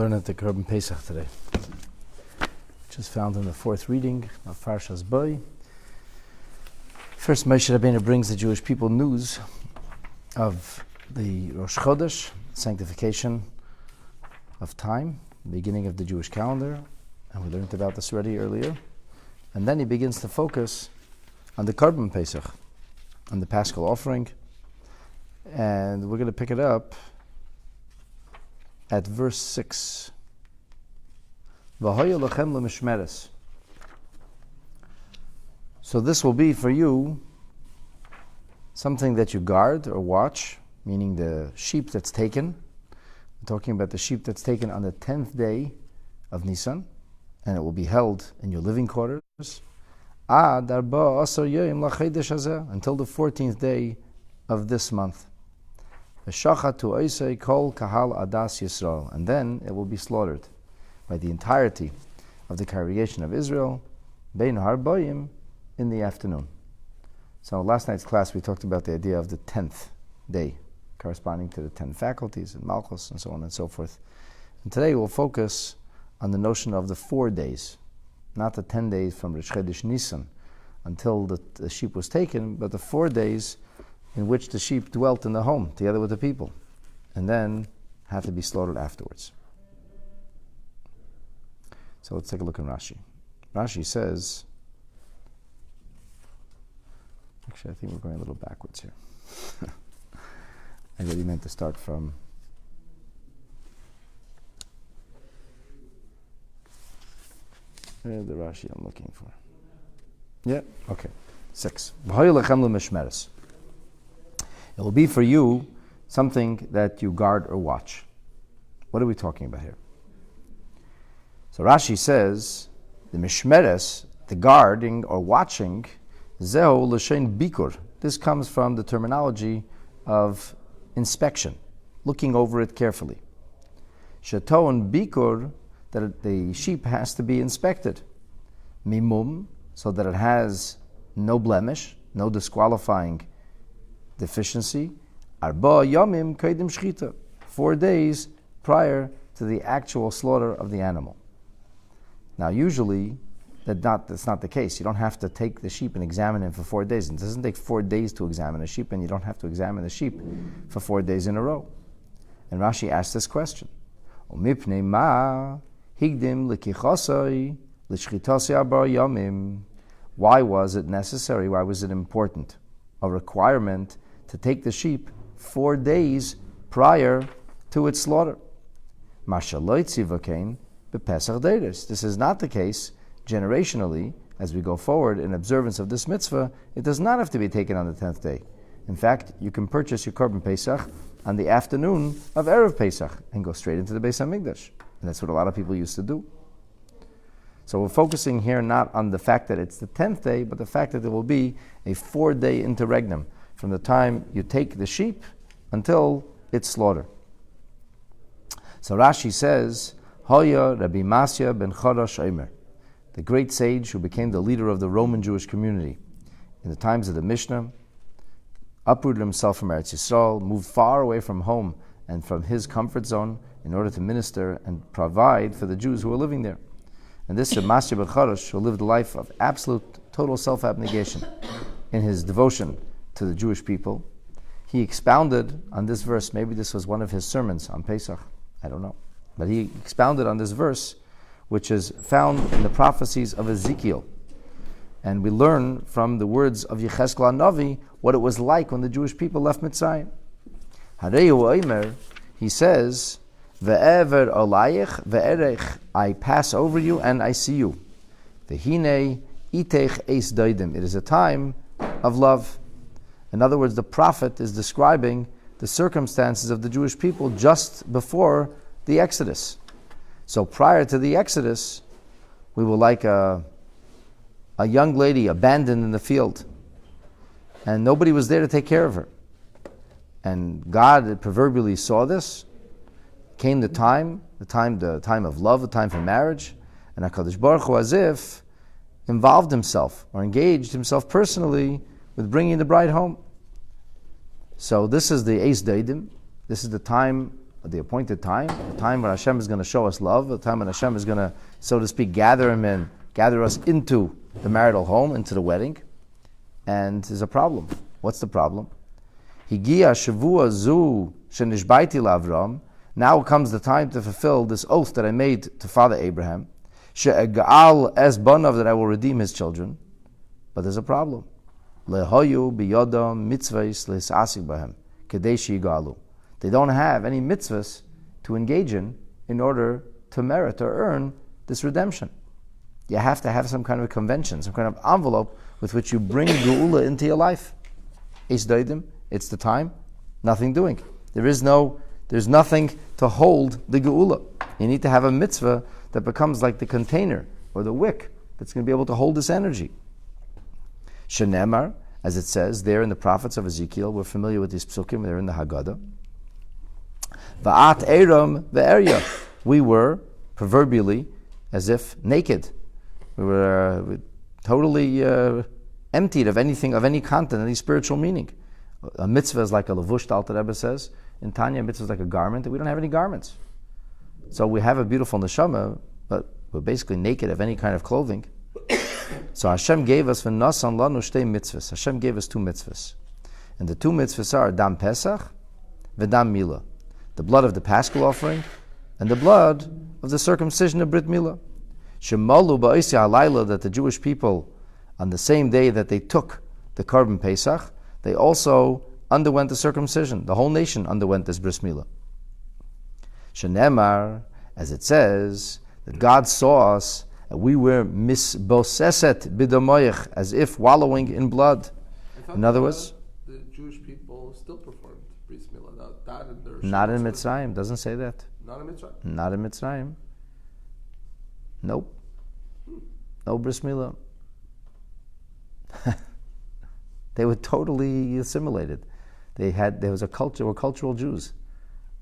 learn at the Korban Pesach today, which is found in the fourth reading of Parshat Bo. First, Moshe Rabbeinu brings the Jewish people news of the Rosh Chodesh, sanctification of time, the beginning of the Jewish calendar, and we learned about this already earlier. And then he begins to focus on the Korban Pesach, on the Paschal Offering, and we're going to pick it up at verse 6. So this will be for you something that you guard or watch, meaning the sheep that's taken. I'm talking about the sheep that's taken on the 10th day of Nisan, and it will be held in your living quarters until the 14th day of this month. And then it will be slaughtered by the entirety of the congregation of Israel in the afternoon. So last night's class we talked about the idea of the 10th day, corresponding to the 10 faculties and Malchus and so on and so forth. And today we'll focus on the notion of the 4 days, not the 10 days from Rosh Chodesh Nisan until the sheep was taken, but the 4 days in which the sheep dwelt in the home together with the people, and then had to be slaughtered afterwards. So let's take a look at Rashi. Rashi says, actually I think we're going a little backwards here. I really meant to start from the Rashi I'm looking for. Yeah, okay. 6. It will be for you something that you guard or watch. What are we talking about here? So Rashi says, the mishmeres, the guarding or watching, zehu l'shein bikur. This comes from the terminology of inspection, looking over it carefully. Shaton bikur, that the sheep has to be inspected. Mimum, so that it has no blemish, no disqualifying deficiency. Arba yomim kaidim shchita, 4 days prior to the actual slaughter of the animal. Now, usually, that's not the case. You don't have to take the sheep and examine it for 4 days. It doesn't take 4 days to examine a sheep, and you don't have to examine the sheep for 4 days in a row. And Rashi asked this question: Umipnei ma higdim likichosai l'shchitosei arba yomim? Why was it necessary? Why was it important? A requirement to take the sheep 4 days prior to its slaughter. This is not the case generationally. As we go forward in observance of this mitzvah, it does not have to be taken on the 10th day. In fact, you can purchase your Korban Pesach on the afternoon of Erev Pesach and go straight into the Beis HaMikdash. And that's what a lot of people used to do. So we're focusing here not on the fact that it's the 10th day, but the fact that there will be a 4-day interregnum from the time you take the sheep until its slaughter. So Rashi says, Hoya Rabbi Masya ben Chodosh Omer, the great sage who became the leader of the Roman Jewish community in the times of the Mishnah, uprooted himself from Eretz Yisrael, moved far away from home and from his comfort zone in order to minister and provide for the Jews who were living there. And this Rabbi Masya ben Chodosh, who lived a life of absolute, total self-abnegation in his devotion to the Jewish people, he expounded on this verse. Maybe this was one of his sermons on Pesach, I don't know. But he expounded on this verse, which is found in the prophecies of Ezekiel. And we learn from the words of Yechezkel HaNavi what it was like when the Jewish people left Mitzrayim. Hareyu Omer, he says, Ve'ever olayich ve'erech, I pass over you and I see you. Ve'hinei itech eis doidim, it is a time of love. In other words, the prophet is describing the circumstances of the Jewish people just before the Exodus. So prior to the Exodus, we were like a young lady abandoned in the field, and nobody was there to take care of her. And God proverbially saw this. Came the time of love, the time for marriage, and HaKadosh Baruch Hu, as if involved himself or engaged himself personally with bringing the bride home. So this is the Eis Deidim. This is the time at the appointed time, the time when Hashem is going to show us love, the time when Hashem is going to, so to speak, gather us into the marital home, into the wedding. And there's a problem. What's the problem? Higia shavua zu shenishbaiti lavram. Now comes the time to fulfill this oath that I made to Father Abraham. She'egal es banav, that I will redeem his children. But there's a problem. Lehoyu biyodam mitzvahs le'sasik bahem kedei she'igalu. They don't have any mitzvahs to engage in order to merit or earn this redemption. You have to have some kind of a convention, some kind of envelope with which you bring Geula into your life. It's the time, nothing doing. There's nothing to hold the Geula. You need to have a mitzvah that becomes like the container or the wick that's going to be able to hold this energy. Shenemar, as it says there in the prophets of Ezekiel, we're familiar with these psukim, they're in the Haggadah. Va'at eram ve'erya. We were, proverbially, as if naked. We were totally emptied of anything, of any content, any spiritual meaning. A mitzvah is like a levush, the Alter Rebbe says. In Tanya, a mitzvah is like a garment, and we don't have any garments. So we have a beautiful neshama, but we're basically naked of any kind of clothing. So Hashem gave us v'nasan lanu shtei mitzvahs. Hashem gave us two mitzvahs. And the two mitzvahs are Dam Pesach v'Dam Milah. The blood of the Paschal Offering and the blood of the circumcision of Brit Milah. Shemalu ba'isi halayla, that the Jewish people, on the same day that they took the Korban Pesach, they also underwent the circumcision. The whole nation underwent this Bris Milah. Shenemar, as it says, that God saw us, and we were misboseset bidamoyach, as if wallowing in blood. In other words, the Jewish people still performed Bris Milah. Not in Mitzrayim. Doesn't say that. Not in Mitzrayim. Not in Mitzrayim. Nope. No Bris Milah. They were totally assimilated. There was a culture, were cultural Jews.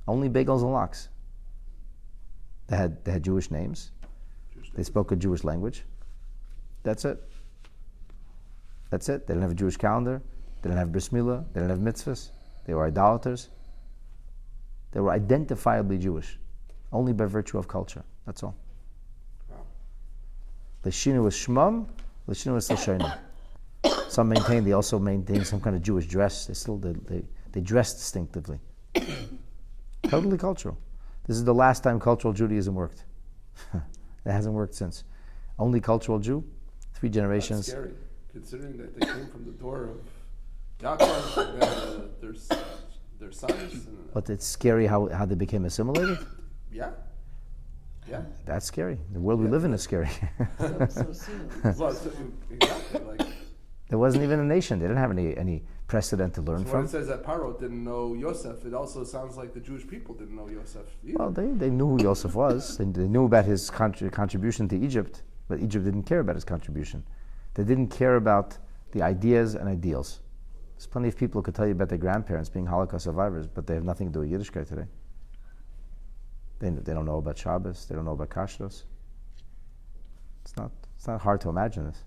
Only bagels and lox. They had Jewish names. They spoke a Jewish language. That's it. They didn't have a Jewish calendar. They didn't have Bris Milah. They didn't have mitzvahs. They were idolaters. They were identifiably Jewish, only by virtue of culture. That's all. Leshinu was shmam, leshinu was l'shayna. Some maintain they also maintain some kind of Jewish dress. They dress distinctively. Totally cultural. This is the last time cultural Judaism worked. It hasn't worked since. Only cultural Jew, 3 generations. That's scary, considering that they came from the door of Yaakov and their sons. But it's scary how they became assimilated? Yeah. That's scary. The world we live in is scary. There wasn't even a nation. They didn't have any precedent to learn from. When it says that Paro didn't know Yosef, it also sounds like the Jewish people didn't know Yosef either. Well, they knew who Yosef was. They knew about his contribution to Egypt, but Egypt didn't care about his contribution. They didn't care about the ideas and ideals. There's plenty of people who could tell you about their grandparents being Holocaust survivors, but they have nothing to do with Yiddishkeit today. They don't know about Shabbos. They don't know about Kashrus. It's not hard to imagine this.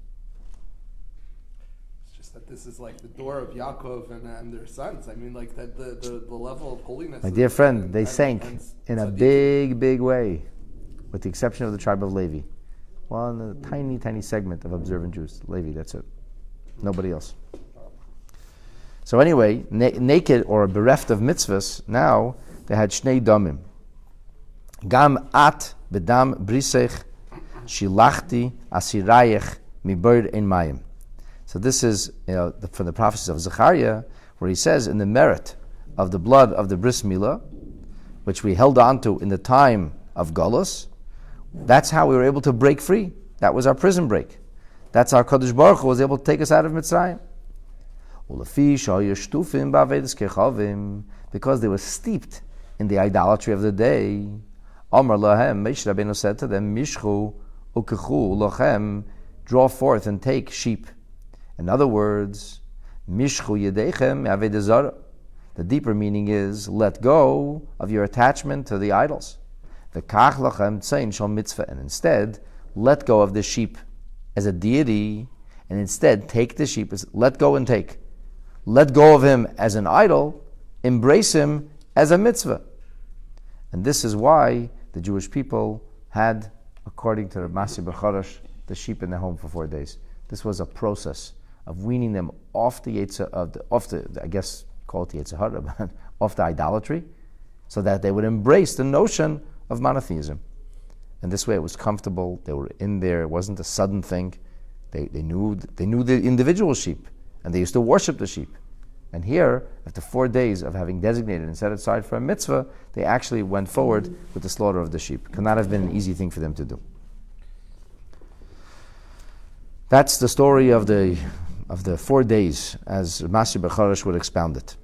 It's just that this is like the door of Yaakov and their sons. I mean, like that the level of holiness. My dear friend, they sank in a big way, with the exception of the tribe of Levi. One tiny segment of observant Jews. Levi, that's it. Nobody else. So anyway, naked or bereft of mitzvahs, now they had shnei damim. Gam at bedam brisech shilachti asirayech miboir ein mayim. So this is from the prophecies of Zechariah, where he says in the merit of the blood of the bris milah, which we held on to in the time of Golus, that's how we were able to break free. That was our prison break. That's how Kadosh Baruch Hu was able to take us out of Mitzrayim. Because they were steeped in the idolatry of the day. Amar lahem, Moshe Rabbeinu said to them, Mishchu ukechu lochem, draw forth and take sheep. In other words, Mishchu yedechem avodah zarah. The deeper meaning is, let go of your attachment to the idols. V'kach lachem tzein shal mitzvah, and instead, let go of the sheep as a deity, and instead take the sheep as let go and take. Let go of him as an idol, embrace him as a mitzvah. And this is why the Jewish people had, according to Rabbi Mendel Kaplan, the sheep in their home for 4 days. This was a process of weaning them off the I guess call it the Yetzer Hara, but off the idolatry, so that they would embrace the notion of monotheism. And this way it was comfortable. They were in there. It wasn't a sudden thing. They knew the individual sheep, and they used to worship the sheep. And here, after 4 days of having designated and set aside for a mitzvah, they actually went forward with the slaughter of the sheep. Could not have been an easy thing for them to do. That's the story of the 4 days, as Masi Becharish would expound it.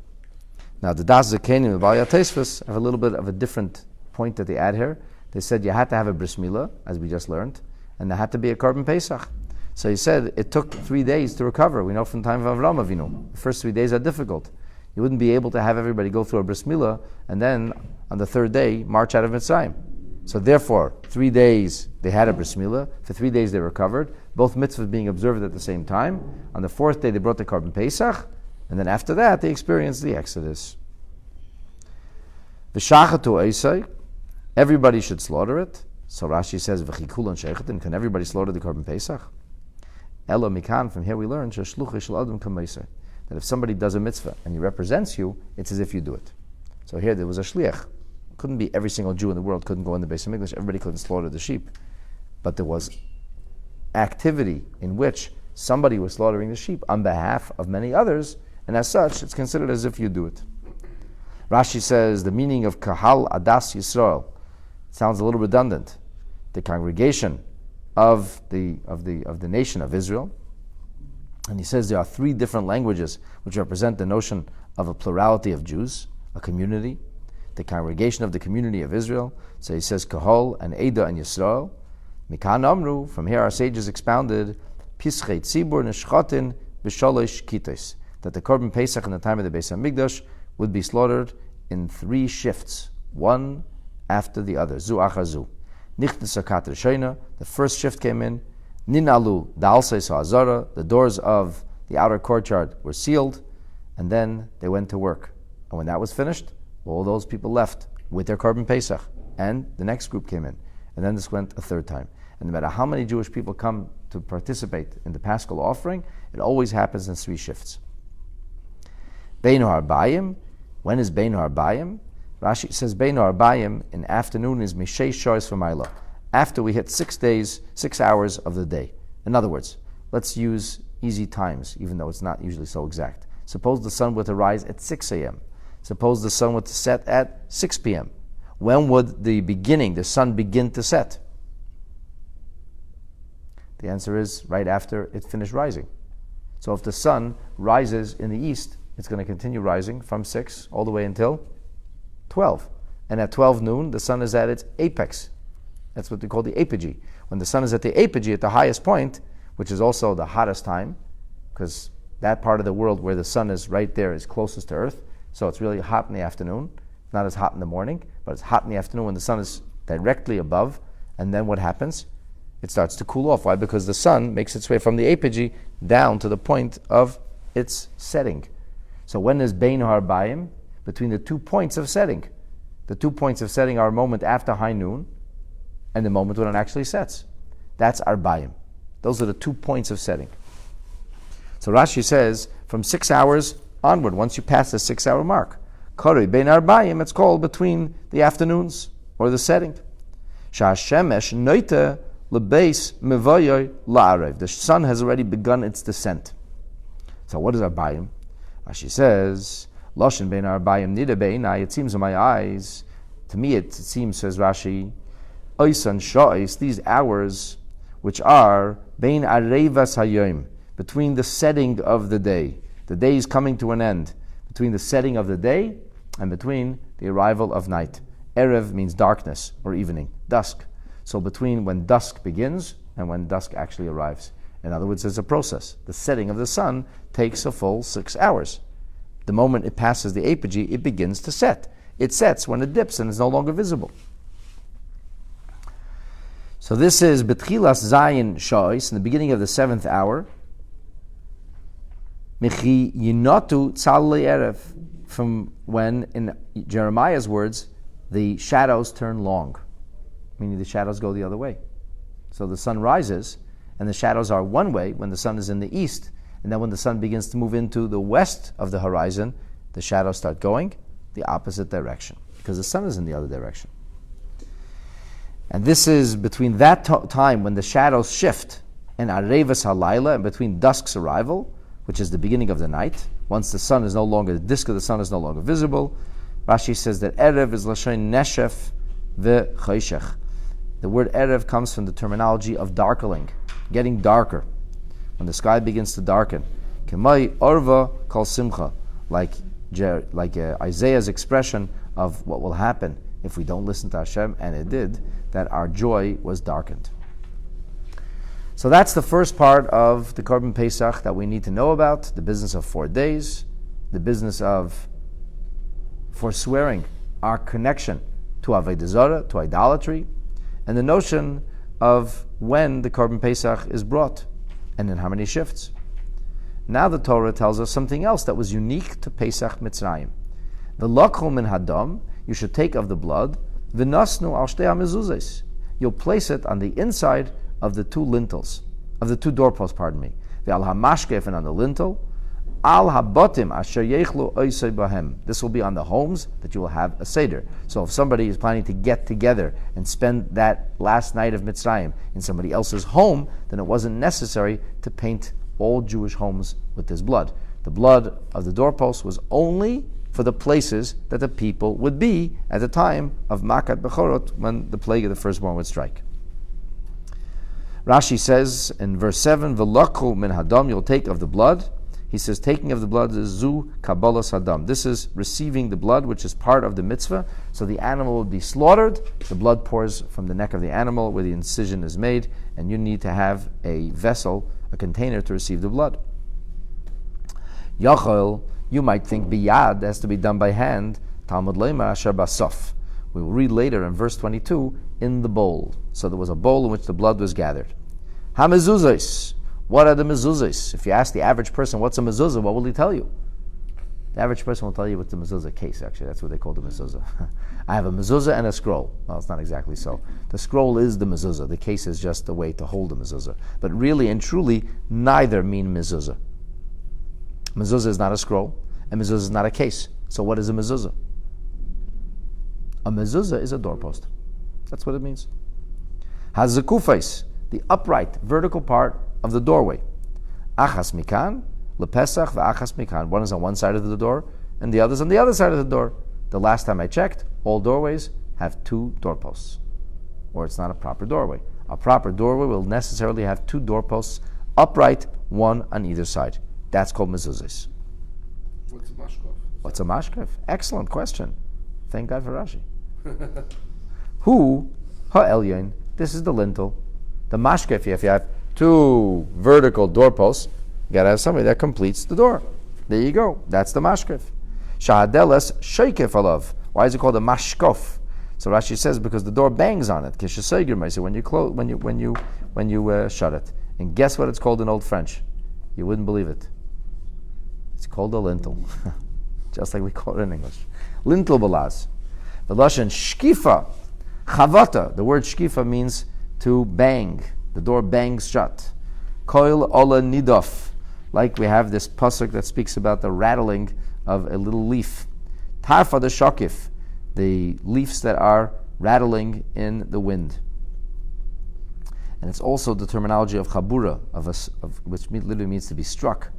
Now, the Das Zakenim and Baal Yatesvus have a little bit of a different point that they add here. They said you had to have a bris milah, as we just learned, and there had to be a Korban Pesach. So he said it took 3 days to recover. We know from the time of Avraham Avinu. The first 3 days are difficult. You wouldn't be able to have everybody go through a bris milah and then on the third day march out of Mitzrayim. So therefore, 3 days they had a bris milah. For 3 days they recovered. Both mitzvahs being observed at the same time. On the fourth day they brought the Korban Pesach, and then after that they experienced the Exodus. V'shachatu eisai, everybody should slaughter it. So Rashi says, v'chikulan shechatin, can everybody slaughter the Korban Pesach? Elo mikan, from here we learn, sheshluchi shel adam kameiser, that if somebody does a mitzvah and he represents you, it's as if you do it. So here there was a shliach. Couldn't be every single Jew in the world couldn't go in the Beis HaMikdash. Everybody couldn't slaughter the sheep. But there was activity in which somebody was slaughtering the sheep on behalf of many others, and as such, it's considered as if you do it. Rashi says the meaning of Kahal Adas Yisrael sounds a little redundant. The congregation of the nation of Israel, and he says there are 3 different languages which represent the notion of a plurality of Jews, a community, the congregation of the community of Israel. So he says Kahal and Eda and Yisrael. Mikan Amru, from here our sages expounded Pischei Tzibur Neshchatin B'Shalosh Kitos, that the Korban Pesach in the time of the Beis HaMikdash would be slaughtered in 3 shifts, one after the other. Zu achar zu. Nichnas Hakat Rishona, the first shift came in. Ninalu Da'alseis Ha'azara, the doors of the outer courtyard were sealed, and then they went to work. And when that was finished, all those people left with their Korban Pesach, and the next group came in. And then this went a third time. And no matter how many Jewish people come to participate in the Paschal Offering, it always happens in 3 shifts. Beinu Harbayim, when is Beinu Harbayim? Rashi says Beinu Harbayim in afternoon is Mishei Shoyes V'mayla, after we hit 6 days, 6 hours of the day. In other words, let's use easy times, even though it's not usually so exact. Suppose the sun were to rise at 6 a.m. Suppose the sun were to set at 6 p.m. When would the sun begin to set? The answer is right after it finished rising. So if the sun rises in the east, it's going to continue rising from 6 all the way until 12. And at 12 noon, the sun is at its apex. That's what we call the apogee. When the sun is at the apogee, at the highest point, which is also the hottest time, because that part of the world where the sun is right there is closest to Earth, so it's really hot in the afternoon. It's not as hot in the morning, but it's hot in the afternoon when the sun is directly above. And then what happens? It starts to cool off. Why? Because the sun makes its way from the apogee down to the point of its setting. So when is Bein Harbayim? Between the 2 points of setting. The 2 points of setting are a moment after high noon and the moment when it actually sets. That's Arbayim. Those are the 2 points of setting. So Rashi says from 6 hours onward, once you pass the 6 hour mark, Kori Bein Arbayim, it's called between the afternoons or the setting. Sha'ashemesh noite lebeis mevoyoy la'arev. The sun has already begun its descent. So what is Arbayim? Rashi says, Loshen Bein Arbayim nida beinai, it seems in my eyes, to me it seems, says Rashi, Oisan Sha'is, these hours which are Bein Arevas Hayom, between the setting of the day. The day is coming to an end. Between the setting of the day and between the arrival of night. Erev means darkness or evening, dusk. So between when dusk begins and when dusk actually arrives. In other words, there's a process. The setting of the sun takes a full 6 hours. The moment it passes the apogee, it begins to set. It sets when it dips and is no longer visible. So this is Betchilas Zayin Shois, in the beginning of the 7th hour. Michi Yinotu Tzal Erev, from when, in Jeremiah's words, the shadows turn long, meaning the shadows go the other way. So the sun rises, and the shadows are one way when the sun is in the east, and then when the sun begins to move into the west of the horizon, the shadows start going the opposite direction, because the sun is in the other direction. And this is between that time when the shadows shift and Arevas Halayla, and between dusk's arrival, which is the beginning of the night, once the sun is no longer, the disk of the sun is no longer visible. Rashi says that Erev is Lashon Neshef ve'choshech. The word Erev comes from the terminology of darkening, getting darker. When the sky begins to darken. Kemai Orva Kol Simcha, like Isaiah's expression of what will happen if we don't listen to Hashem, and it did, that our joy was darkened. So that's the first part of the Korban Pesach that we need to know about, the business of 4 days, the business of forswearing our connection to Avodah Zarah, to idolatry, and the notion of when the Korban Pesach is brought, and in how many shifts. Now the Torah tells us something else that was unique to Pesach Mitzrayim. V'lokhu min hadam, you should take of the blood, v'nasnu al shtei hamezuzos, you'll place it on the inside of the two lintels, of the two doorposts, Ve'al hamashkef, and on the lintel, al habotim asher yechlu oisei bahem. This will be on the homes that you will have a Seder. So if somebody is planning to get together and spend that last night of Mitzrayim in somebody else's home, then it wasn't necessary to paint all Jewish homes with this blood. The blood of the doorpost was only for the places that the people would be at the time of Makat Bechorot, when the plague of the firstborn would strike. Rashi says in verse 7, V'lokhu min hadam, you'll take of the blood. He says, taking of the blood is zu kabbalas hadam. This is receiving the blood, which is part of the mitzvah. So the animal will be slaughtered. The blood pours from the neck of the animal where the incision is made, and you need to have a vessel, a container, to receive the blood. Yachol, you might think biyad has to be done by hand. Talmud leimar asher basof. We will read later in verse 22, in the bowl. So there was a bowl in which the blood was gathered. Ha-mezuzos. What are the mezuzahs? If you ask the average person, what's a mezuzah, what will he tell you? The average person will tell you what's the mezuzah case, actually. That's what they call the mezuzah. I have a mezuzah and a scroll. Well, it's not exactly so. The scroll is the mezuzah. The case is just a way to hold the mezuzah. But really and truly, neither mean mezuzah. Mezuzah is not a scroll, and mezuzah is not a case. So what is a mezuzah? A mezuzah is a doorpost. That's what it means. Hazekufais, the upright, vertical part of the doorway. Achas mikan, lepesach v'achas mikan. One is on one side of the door, and the other is on the other side of the door. The last time I checked, all doorways have two doorposts. Or it's not a proper doorway. A proper doorway will necessarily have two doorposts, upright, one on either side. That's called mezuzahs. What's a mashkov? What's a mashkov? Excellent question. Thank God for Rashi. Who, ha'elyon, this is the lintel. The mashkef, if you have two vertical doorposts, you got to have somebody that completes the door. There you go. That's the mashkef. Shahadeles sheikef alav. Why is it called a mashkof? So Rashi says because the door bangs on it. When you shut it. And guess what it's called in Old French? You wouldn't believe it. It's called a lintel, just like we call it in English. Lintel balaz. The lashon shkifa, chavata. The word shkifa means to bang. The door bangs shut. Koil ola nidof. Like we have this pasuk that speaks about the rattling of a little leaf. Tarfa the shokif. The leaves that are rattling in the wind. And it's also the terminology of chabura, which literally means to be struck.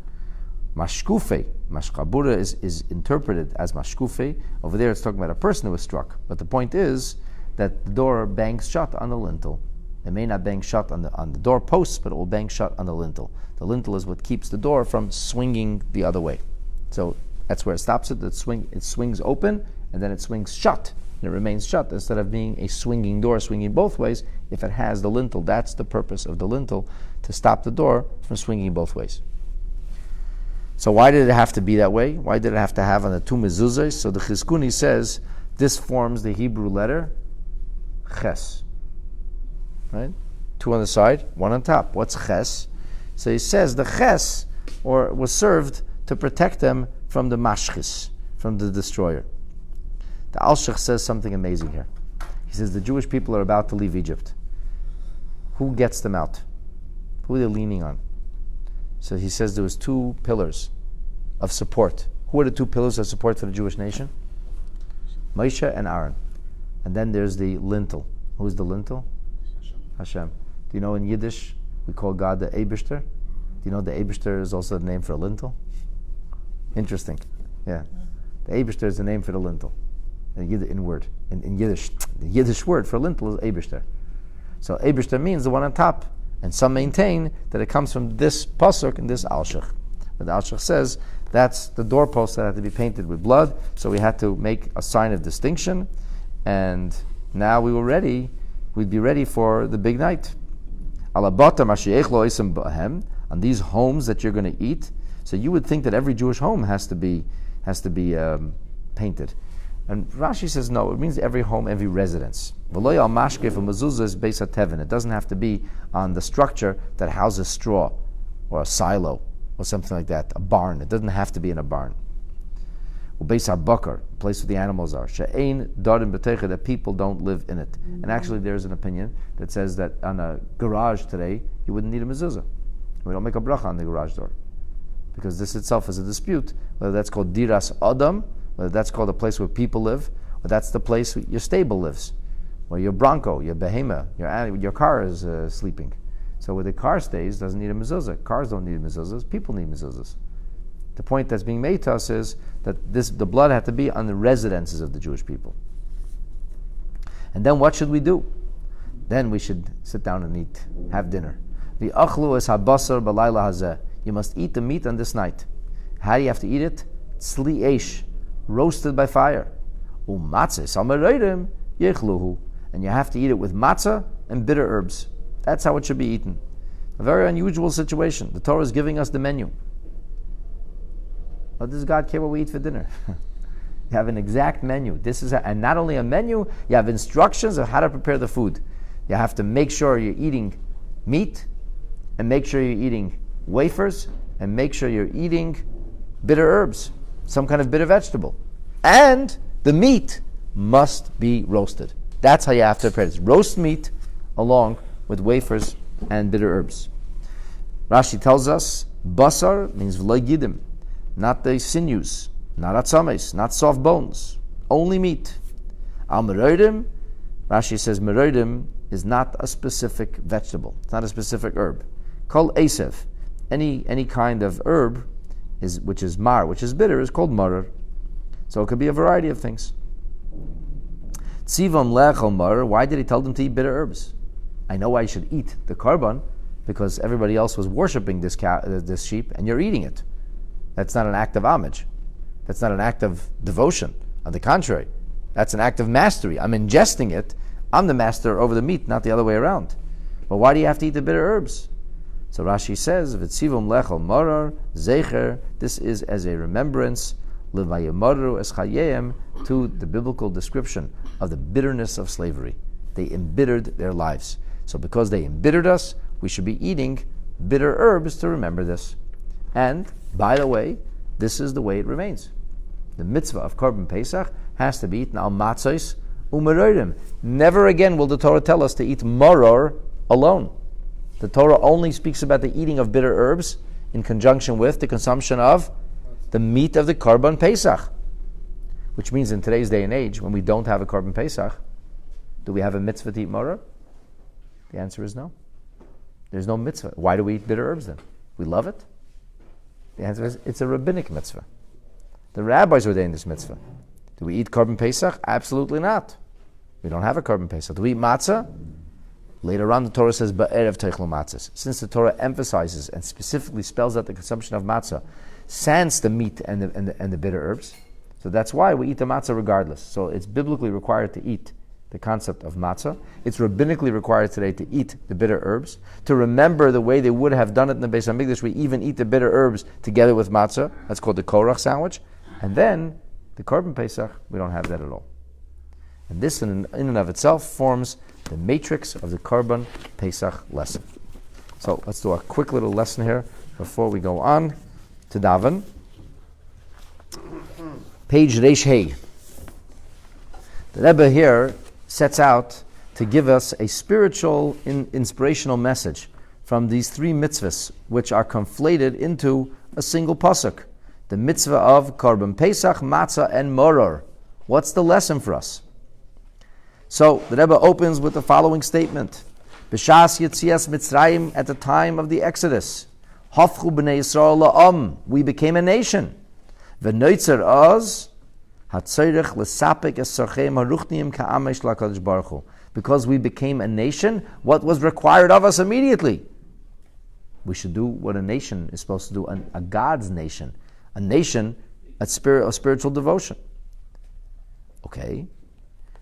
Mashkufe, mashkabura is interpreted as mashkufe. Over there it's talking about a person who was struck. But the point is that the door bangs shut on the lintel. It may not bang shut on the door posts, but it will bang shut on the lintel. The lintel is what keeps the door from swinging the other way. So that's where it stops it. It swings open, and then it swings shut. And it remains shut instead of being a swinging door, swinging both ways. If it has the lintel, that's the purpose of the lintel, to stop the door from swinging both ways. So why did it have to be that way? Why did it have to have on the two mezuzahs? So the Chizkuni says this forms the Hebrew letter ches. Right? Two on the side, one on top. What's ches? So he says the ches was served to protect them from the mashchis, from the destroyer. The Alshich says something amazing here. He says the Jewish people are about to leave Egypt. Who gets them out? Who are they leaning on? So he says there was two pillars of support. Who are the two pillars of support for the Jewish nation? Moshe and Aaron. And then there's the lintel. Who's the lintel? Hashem. Do you know in Yiddish we call God the Eibishter? Do you know the Eibishter is also the name for a lintel? Interesting. Yeah. The Eibishter is the name for the lintel. In Yiddish. The Yiddish word for lintel is Eibishter. So Eibishter means the one on top. And some maintain that it comes from this pasuk and this alshich. But the alshich says that's the doorpost that had to be painted with blood, so we had to make a sign of distinction. And now we'd be ready for the big night. On these homes that you're going to eat, so you would think that every Jewish home has to be painted. And Rashi says no, it means every home, every residence. It doesn't have to be on the structure that houses straw or a silo or something like that, a barn. It doesn't have to be in a barn. Bakar, place where the animals are. That people don't live in it. And actually there's an opinion that says that on a garage today, you wouldn't need a mezuzah. We don't make a bracha on the garage door. Because this itself is a dispute, whether that's called diras adam, whether that's called a place where people live, or that's the place where your stable lives, where your bronco, your behemoth, your car is sleeping. So where the car stays doesn't need a mezuzah. Cars don't need mezuzahs, people need mezuzahs. The point that's being made to us is that the blood had to be on the residences of the Jewish people. And then what should we do? Then we should sit down and eat, have dinner. The achlu es habasar b'layla hazeh. You must eat the meat on this night. How do you have to eat it? Tzli eish, roasted by fire. Umatzeh samareirim yechluhu. And you have to eat it with matzah and bitter herbs. That's how it should be eaten. A very unusual situation. The Torah is giving us the menu. But does God care what we eat for dinner? You have an exact menu. And not only a menu, you have instructions of how to prepare the food. You have to make sure you're eating meat, and make sure you're eating wafers, and make sure you're eating bitter herbs, some kind of bitter vegetable. And the meat must be roasted. That's how you have to prepare it. It's roast meat along with wafers and bitter herbs. Rashi tells us, basar means v'lo gidim, not the sinews, not atzames, not soft bones, only meat. Al merodim, Rashi says merodim is not a specific vegetable. It's not a specific herb. Kol esev, any kind of herb which is mar, which is bitter, is called marar. So it could be a variety of things. Tzivam lechol marar. Why did he tell them to eat bitter herbs? I know I should eat the korban because everybody else was worshiping this sheep, and you're eating it. That's not an act of homage. That's not an act of devotion. On the contrary, that's an act of mastery. I'm ingesting it. I'm the master over the meat, not the other way around. But why do you have to eat the bitter herbs? So Rashi says, "V'tzivum lechol marar zecher." This is as a remembrance, l'vayemaru es chayim, to the biblical description of the bitterness of slavery. They embittered their lives. So because they embittered us, we should be eating bitter herbs to remember this. And by the way, this is the way it remains. The mitzvah of Korban Pesach has to be eaten al matzos umerodim. Never again will the Torah tell us to eat maror alone. The Torah only speaks about the eating of bitter herbs in conjunction with the consumption of the meat of the Korban Pesach. Which means in today's day and age, when we don't have a Korban Pesach, do we have a mitzvah to eat maror? The answer is no. There's no mitzvah. Why do we eat bitter herbs then? We love it? The answer is it's a rabbinic mitzvah. The rabbis ordained this mitzvah. Do we eat Korban Pesach? Absolutely not. We don't have a Korban Pesach. Do we eat matzah? Later on, the Torah says, "Ba'erev teichlu matzahs." Since the Torah emphasizes and specifically spells out the consumption of matzah, sans the meat and the bitter herbs, so that's why we eat the matzah regardless. So it's biblically required to eat the concept of matzah. It's rabbinically required today to eat the bitter herbs. To remember the way they would have done it in the Beis HaMikdash, we even eat the bitter herbs together with matzah. That's called the korach sandwich. And then the Korban Pesach, we don't have that at all. And this in and of itself forms the matrix of the Korban Pesach lesson. So let's do a quick little lesson here before we go on to daven. Page Reish Hey. The Rebbe here sets out to give us a spiritual, inspirational message from these three mitzvahs, which are conflated into a single pasuk. The mitzvah of Korban Pesach, Matzah, and Moror. What's the lesson for us? So the Rebbe opens with the following statement: B'shas Yetzias Mitzrayim, at the time of the Exodus, Hafchu b'nei Yisrael la'am, we became a nation. V'noitzer oz hatzorich l'sapek es sarcheim haruchniim ka'amesh la'kadosh baruch hu. Because we became a nation, what was required of us immediately? We should do what a nation is supposed to do, a God's nation, a nation, a spiritual devotion. Okay,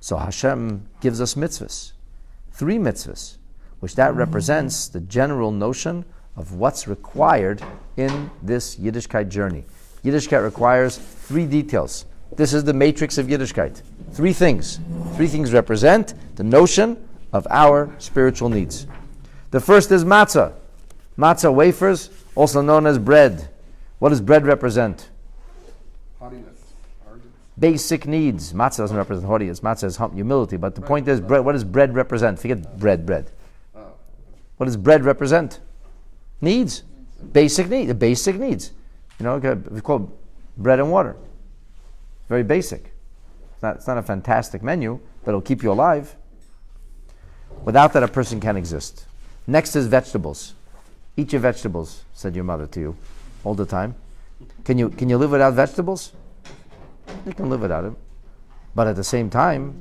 so Hashem gives us mitzvahs, three mitzvahs, which that represents the general notion of what's required in this Yiddishkeit journey. Yiddishkeit requires three details. This is the matrix of Yiddishkeit. Three things. Three things represent the notion of our spiritual needs. The first is matzah. Matzah wafers, also known as bread. What does bread represent? Haughtiness, arrogance. Basic needs. Matzah doesn't represent haughtiness. Matzah is humility. But the point is, bread. What does bread represent? Forget bread. Oh. What does bread represent? Needs. Basic needs. Basic needs. We call bread and water. Very basic. It's not a fantastic menu, but it'll keep you alive. Without that, a person can't exist. Next is vegetables. Eat your vegetables, said your mother to you all the time. Can you live without vegetables? You can live without them. But at the same time,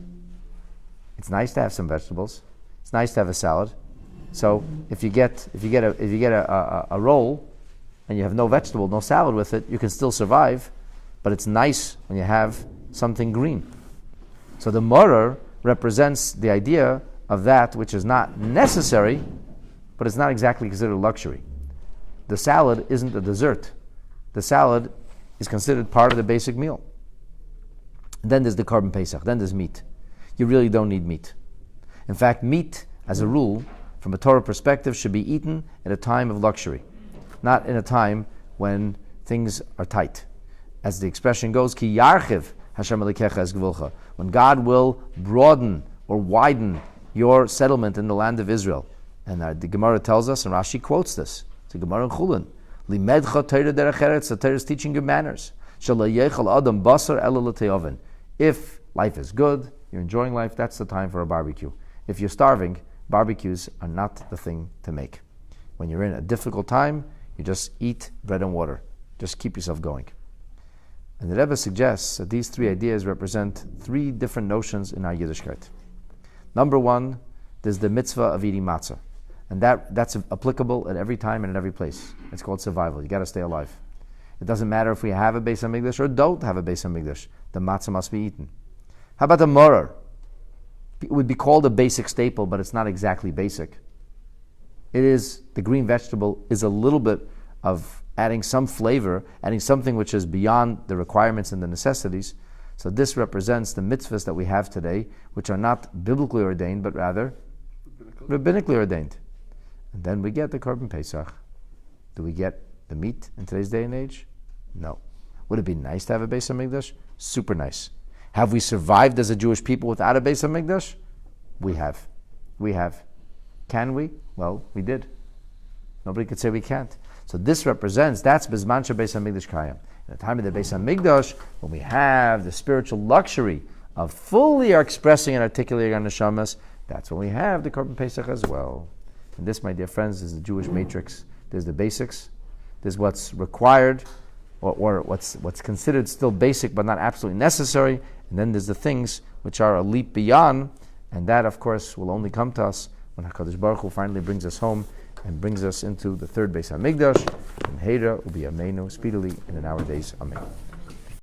it's nice to have some vegetables. It's nice to have a salad. So if you get a roll and you have no vegetable, no salad with it, you can still survive. But it's nice when you have something green. So the moror represents the idea of that which is not necessary, but it's not exactly considered a luxury. The salad isn't a dessert. The salad is considered part of the basic meal. And then there's the Korban Pesach. Then there's meat. You really don't need meat. In fact, meat, as a rule, from a Torah perspective, should be eaten at a time of luxury, not in a time when things are tight. As the expression goes, Ki yarchiv Hashem Elokecha es gevulcha. When God will broaden or widen your settlement in the land of Israel. And the Gemara tells us, and Rashi quotes this, it's a Gemara in Chulin, Limedcha Torah derech eretz, the Torah is teaching you manners. Shalayechal adam basar ela l'te'oven. If life is good, you're enjoying life, that's the time for a barbecue. If you're starving, barbecues are not the thing to make. When you're in a difficult time, you just eat bread and water. Just keep yourself going. And the Rebbe suggests that these three ideas represent three different notions in our Yiddishkeit. Number one, there's the mitzvah of eating matzah. And that's applicable at every time and at every place. It's called survival. You got to stay alive. It doesn't matter if we have a Beis HaMikdash or don't have a Beis HaMikdash. The matzah must be eaten. How about the moror? It would be called a basic staple, but it's not exactly basic. It is, the green vegetable is a little bit of adding some flavor, adding something which is beyond the requirements and the necessities. So this represents the mitzvahs that we have today, which are not biblically ordained, but rather rabbinically ordained. And then we get the Korban Pesach. Do we get the meat in today's day and age? No. Would it be nice to have a Beis HaMikdash? Super nice. Have we survived as a Jewish people without a Beis HaMikdash? We have. Can we? Well, we did. Nobody could say we can't. So this represents, that's Bizman Beis HaMikdash Kayam. At the time of the Beis HaMikdash, when we have the spiritual luxury of fully expressing and articulating our neshamas, that's when we have the Korban Pesach as well. And this, my dear friends, is the Jewish matrix. There's the basics. There's what's required, or what's considered still basic but not absolutely necessary. And then there's the things which are a leap beyond. And that, of course, will only come to us when HaKadosh Baruch Hu finally brings us home and brings us into the third Beis HaMikdash. And Heira will be Ameinu speedily and in our days. Amen.